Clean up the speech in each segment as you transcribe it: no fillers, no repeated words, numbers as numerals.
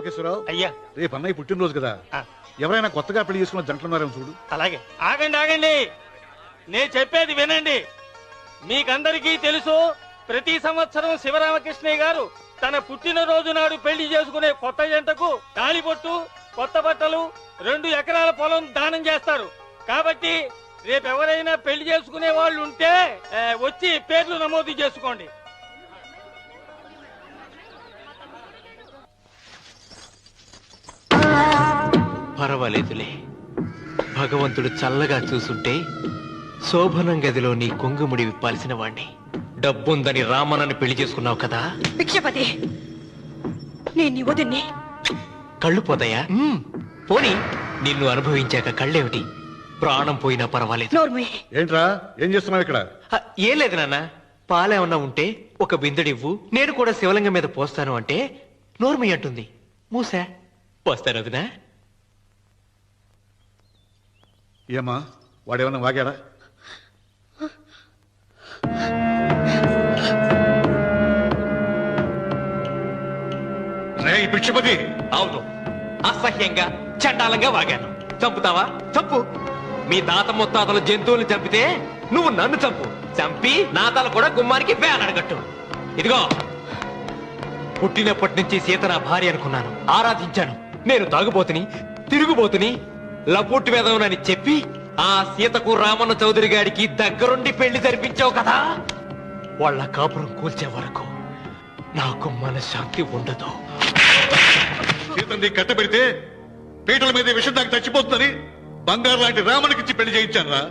లోకేశ్వరరావు అయ్యా రేపు అన్నయ్య పుట్టినరోజు కదా ఎవరైనా కొత్తగా పెళ్లి చేసుకున్న జంటలున్నారేమో చూడు. అలాగే. ఆగండి ఆగండి, నేను చెప్పేది వినండి. మీకందరికీ తెలుసు, ప్రతి సంవత్సరం శివరామకృష్ణయ్య గారు తన పుట్టినరోజు నాడు పెళ్లి చేసుకునే కొత్త జంటకు తాళిబొట్టు, కొత్త బట్టలు, 2 ఎకరాల పొలం దానం చేస్తారు. కాబట్టి రేపు ఎవరైనా పెళ్లి చేసుకునే వాళ్ళు ఉంటే వచ్చి పేర్లు నమోదు చేసుకోండి. పర్వాలేదులే, భగవంతుడు చల్లగా చూసుంటే శోభనం గదిలో నీ కొంగుముడి విప్పాల్సిన వాణ్ణి. డబ్బుందని రామనని పెళ్లి చేసుకున్నావు కదా. భిక్షపతి, నేను నీ వదిన్ని. కళ్ళు పోతాయా? పోనీ, నిన్ను అనుభవించాక కళ్ళేమిటి? ప్రాణం పోయినా పర్వాలేదు. ఏంట్రా ఏం చేస్తున్నావు ఇక్కడ? ఏం లేదు నాన్న, పాలేమన్నా ఉంటే ఒక బిందెడివ్వు, నేను కూడా శివలింగం మీద పోస్తాను అంటే నోర్మి అంటుంది. మూసా పోస్తాను వదినా. ఏమా వాడేమన్నా వాగాడా? భిక్షపతి, అవును, అసహ్యంగా చండాలంగా వాగాను. చంపుతావా? చంపు. మీ తాత ముత్తాతలు జంతువులు చంపితే నువ్వు నన్ను చంపు. చంపి నా తల కూడా గుమ్మానికి వేలాడగట్టు. ఇదిగో, పుట్టినప్పటి నుంచి సీత నా భార్య అనుకున్నాను, ఆరాధించాను. నేను తాగుబోతుని, తిరుగుబోతుని, లబొట్టు వేదవునని చెప్పి ఆ సీతకు రామన్న చౌదరి గారికి దగ్గరుండి పెళ్లి జరిపించావు కదా. వాళ్ళ కాపురం కూల్చే వరకు నాకు మనశ్శాంతి ఉండదు. సీతని కట్టబెడితే పీటల మీద విషం దాకా చచ్చిపోతుందని బంగారు లాంటి రామునికిచ్చి పెళ్లి చేయించాను రా.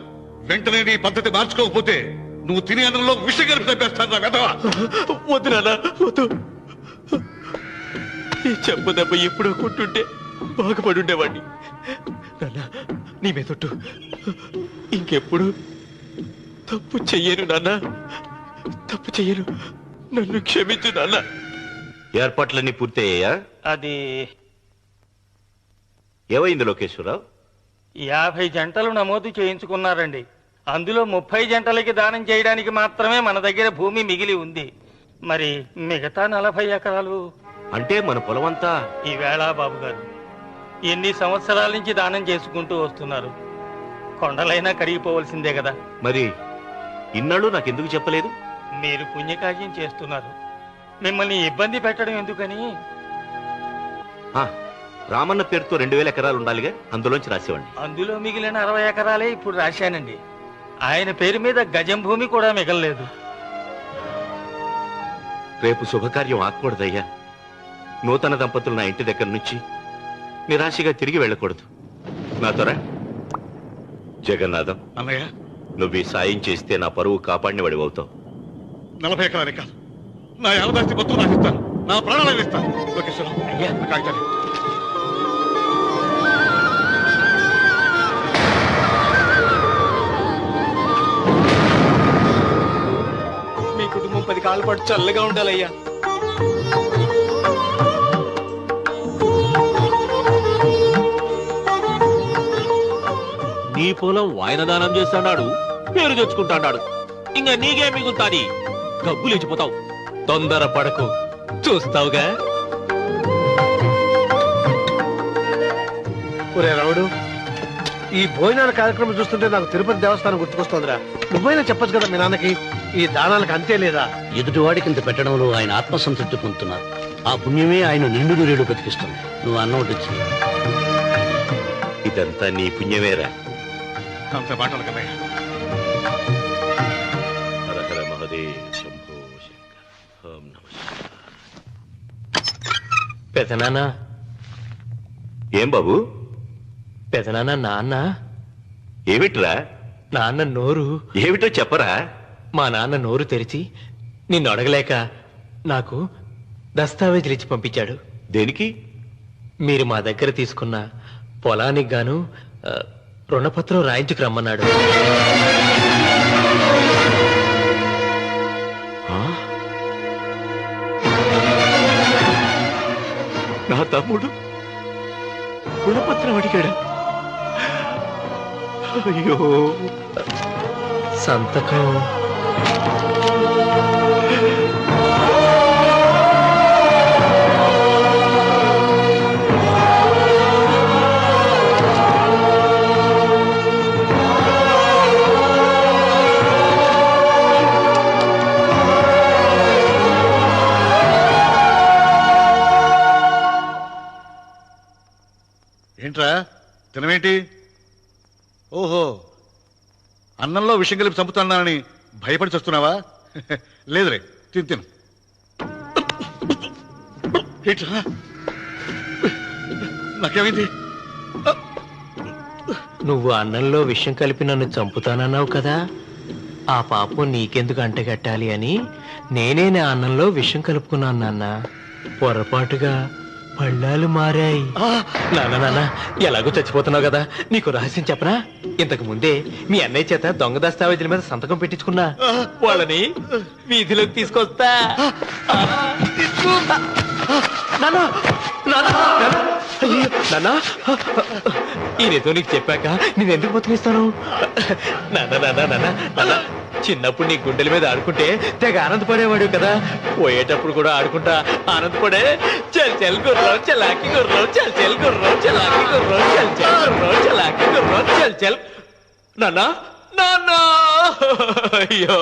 వెంటనే నీ పద్ధతి మార్చుకోకపోతే నువ్వు తినే అన్నంలో విషం కలిపి తప్పేస్తాను రా వెధవా. వద్దు నాన్న, వద్దు. ఈ చెంప దెబ్బ ఎప్పుడో కొట్టుంటే బాగుపడుండేవాడిని. నాన్న, నీ మీదొట్టు ఇంకెప్పుడు తప్పు చెయ్యను నాన్న, తప్పు చెయ్యను. నన్ను క్షమించు నాన్న. ఏర్పాట్లన్నీ పూర్తయ్యాయా? అది ఏమైంది లోకేశ్వరరావు? 50 జంటలు నమోదు చేయించుకున్నారండి. అందులో 30 జంటలకి దానం చేయడానికి మాత్రమే మన దగ్గర భూమి మిగిలి ఉంది. మరి మిగతా 40 ఎకరాలు అంటే మన పొలమంతా? ఈవేళ బాబు గారు, ఎన్ని సంవత్సరాల నుంచి దానం చేసుకుంటూ వస్తున్నారు. కొండలైనా కరిగిపోవలసిందే కదా. మరి ఇన్నాళ్ళు నాకెందుకు చెప్పలేదు? మీరు పుణ్యకార్యం చేస్తున్నారు, మిమ్మల్ని ఇబ్బంది పెట్టడం ఎందుకని. రామన్న పేరుతో 2000 ఎకరాలు ఉండాలిగా, అందులోంచి రాసేవాడిని. అందులో మిగిలిన 60 ఎకరాలే ఇప్పుడు రాశానండి. ఆయన పేరు మీద గజం భూమి కూడా మిగలలేదు. రేపు శుభకార్యం ఆకూడదయ్యా. నూతన దంపతులు నా ఇంటి దగ్గర నుంచి నిరాశగా తిరిగి వెళ్ళకూడదు. నాతోరా జగన్నాథం. అన్నయ్య, నువ్వు ఈ సాయం చేస్తే నా పరువు కాపాడిన వాడి అవుతావు. 40 ఎకరాలే కాదు, నా యావదాస్తి మొత్తం నాకు ఇస్తాను, నా ప్రాణాలను ఇస్తాను. లోకేశ్వరరావు, అయ్యా కాగితాలు. మీ కుటుంబం 10 కాళ్ళ పాటు చల్లగా ఉండాలయ్యా. నీ పొలం వాయన దానం చేస్తాడు, పేరు తెచ్చుకుంటాడు. ఇంకా నీకే మిగులుతాది, గబ్బు లేచిపోతావు. తొందర పడకు, చూస్తావుగా. ఒరే రావుడు, ఈ భోజనాల కార్యక్రమం చూస్తుంటే నాకు తిరుపతి దేవస్థానం గుర్తుకొస్తోందిరా. నువ్వైనా చెప్పచ్చు కదా మీ నాన్నకి, ఈ దానాలకు అంతే లేదా? ఎదుటివాడికి ఇంత పెట్టడంలో ఆయన ఆత్మసంతృప్తి పొందుతున్నారు. ఆ పుణ్యమే ఆయన నిండు నూరేడు బతికిస్తుంది. నువ్వు అన్నం వచ్చి ఇదంతా నీ పుణ్యమేరా. అంత మాటలు కదయ్యా. హర హర మహదేవ్ శంభో శంకర. ఓం నమః శివాయ. పెదనాన్న. ఏం బాబు? పెదనాన్న, నాన్న. ఏమిట్రా? నాన్న నోరు. ఏమిటో చెప్పరా? మా నాన్న నోరు తెరిచి నిన్ను అడగలేక నాకు దస్తావేజీలు ఇచ్చి పంపించాడు. దేనికి? మీరు మా దగ్గర తీసుకున్న పొలానికి గాను రుణపత్రం రాయించుకు రమ్మన్నాడు. నా తమ్ముడు రుణపత్రం అడిగాడు. అయ్యో, సంతకం ఏంట్రా తినవేంటి? ఓహో, అన్నంలో విషం కలిపి చంపుతున్నానని భయపడి చస్తున్నావా? లేదురే, తిను. ఏంట్రా నాకేమైంది? నువ్వు అన్నంలో విషం కలిపి నన్ను చంపుతానన్నావు కదా, ఆ పాపం నీకెందుకు అంటగట్టాలి అని నేనే నా అన్నంలో విషం కలుపుకున్నాను నాన్న. పొరపాటుగా పళ్ళాలు మారాయి. నాన్న ఎలాగో చచ్చిపోతున్నావు కదా, నీకు రహస్యం చెప్పనా? ఇంతకు ముందే మీ అన్నయ్య చేత దొంగ దస్తావేజీల మీద సంతకం పెట్టించుకున్నా. వాళ్ళని వీధిలోకి తీసుకొస్తా. ఈయనతో నీకు చెప్పాక నేను ఎందుకు బతికిస్తాను? నాన్న చిన్నప్పుడు నీ గుండెల మీద ఆడుకుంటే తెగ ఆనందపడేవాడు కదా, పోయేటప్పుడు కూడా ఆడుకుంటా ఆనందపడే. చల్ చల్ గుర్రం చలాకి గుర్రం, చల్ చల్ గుర్రం చలాకి గుర్రం, చల్ చల్ గుర్రం చలాకి గుర్రం, చల్ చల్. నాన్న అయ్యో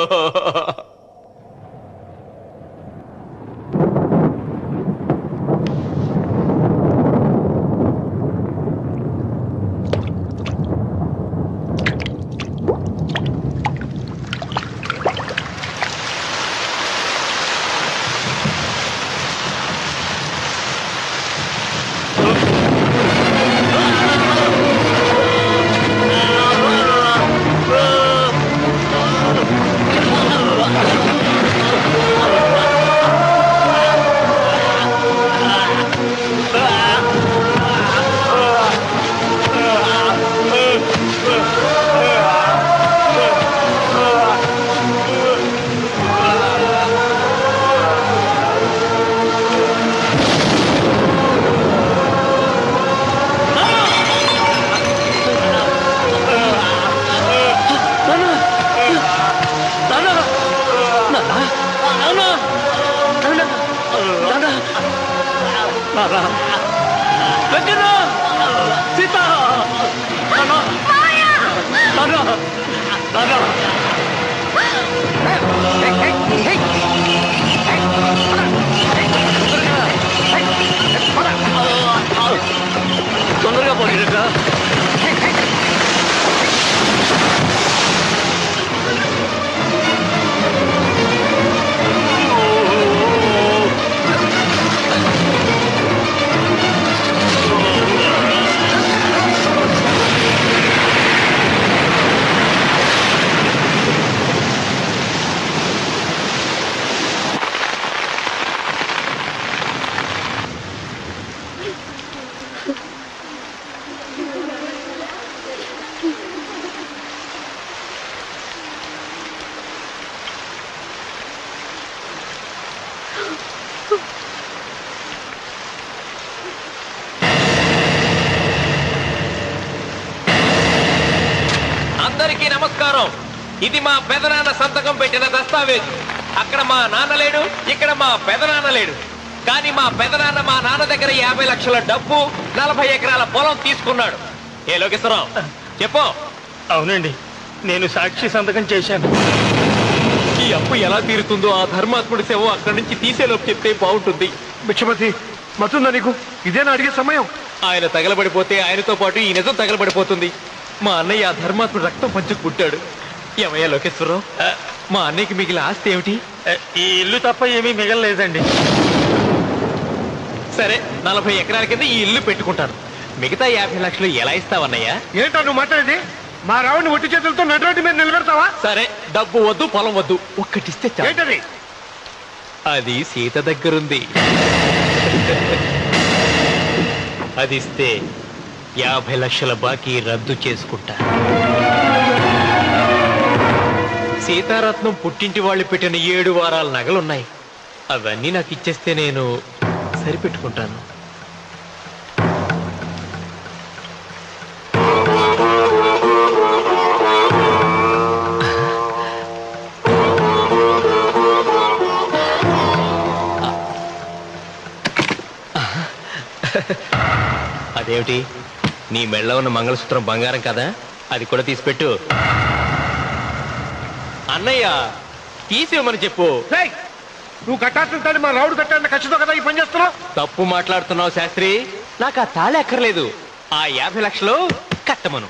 తొందరగా పోయినట్టు. అందరికీ నమస్కారం. ఇది మా పెదనాన్న సంతకం పెట్టిన దస్తావేజు. అక్కడ మా నాన్న లేడు, ఇక్కడ మా పెదనాన్న లేడు. కానీ మా పెదనాన్న మా నాన్న దగ్గర 50 లక్షల డబ్బు, 40 ఎకరాల పొలం తీసుకున్నాడు. ఏ లోకేశ్వరరావు చెప్పు. అవునండి, నేను సాక్షి సంతకం చేశాను. ఈ అప్పు ఎలా తీరుతుందో ఆ ధర్మాత్ముడి సేవ అక్కడి నుంచి తీసేలోపు చెప్తే బాగుంటుంది. భిక్షపతి మతుందా నీకు? ఇదేనా అడిగే సమయం? ఆయన తగలబడిపోతే ఆయనతో పాటు ఈ నిజం తగలబడిపోతుంది. మా అన్నయ్య ఆ ధర్మాత్ముడు రక్తం పంచుకు పుట్టాడు. ఏమయ్యా లోకేశ్వరరావు, మా అన్నయ్యకి మిగిలిన ఆస్తి ఏమిటి? ఈ ఇల్లు తప్ప ఏమీ మిగలలేదండి. సరే, 40 ఎకరాల కింద ఈ ఇల్లు పెట్టుకుంటాను. మిగతా 50 లక్షలు ఎలా ఇస్తావన్నయ్యా? ఏంటో నువ్వు మాట్లాడేది? మా రావుని ఒట్టి చేతులతో నడ్రోడ్డు మీద నిలబెడతావా? సరే, డబ్బు వద్దు, పొలం వద్దు, ఒక్కటిస్తే చాలు. ఏంటది? అది సీత దగ్గరుంది. అది ఇస్తే 50 లక్షల బాకీ రద్దు చేసుకుంటా. సీతారత్నం పుట్టింటి వాళ్ళు పెట్టిన 7 వారాల నగలున్నాయి. అవన్నీ నాకు ఇచ్చేస్తే నేను సరిపెట్టుకుంటాను. అదేమిటి, నీ మెళ్ళ ఉన్న మంగళసూత్రం బంగారం కదా, అది కూడా తీసిపెట్టు. అన్నయ్య తీసేమని చెప్పు. నువ్వు కట్టాల్సిన మా రావుడు కట్టాలని ఖచ్చితంగా కదా ఈ పని చేస్తున్నావు. తప్పు మాట్లాడుతున్నావు శాస్త్రి. నాకు ఆ తాళి అక్కర్లేదు, ఆ 50 లక్షలు కట్టమను.